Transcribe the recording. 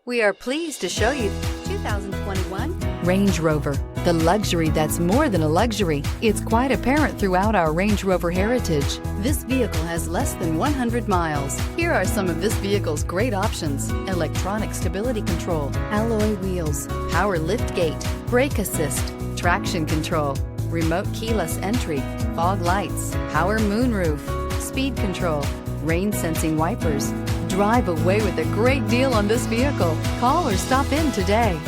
We are pleased to show you 2021 Range Rover, the luxury that's more than a luxury. It's quite apparent throughout our Range Rover heritage. This vehicle has less than 100 miles. Here are some of this vehicle's great options: electronic stability control, alloy wheels, power lift gate, brake assist, traction control, remote keyless entry, fog lights, power moonroof, speed control, rain sensing wipers. Drive away with a great deal on this vehicle. Call or stop in today.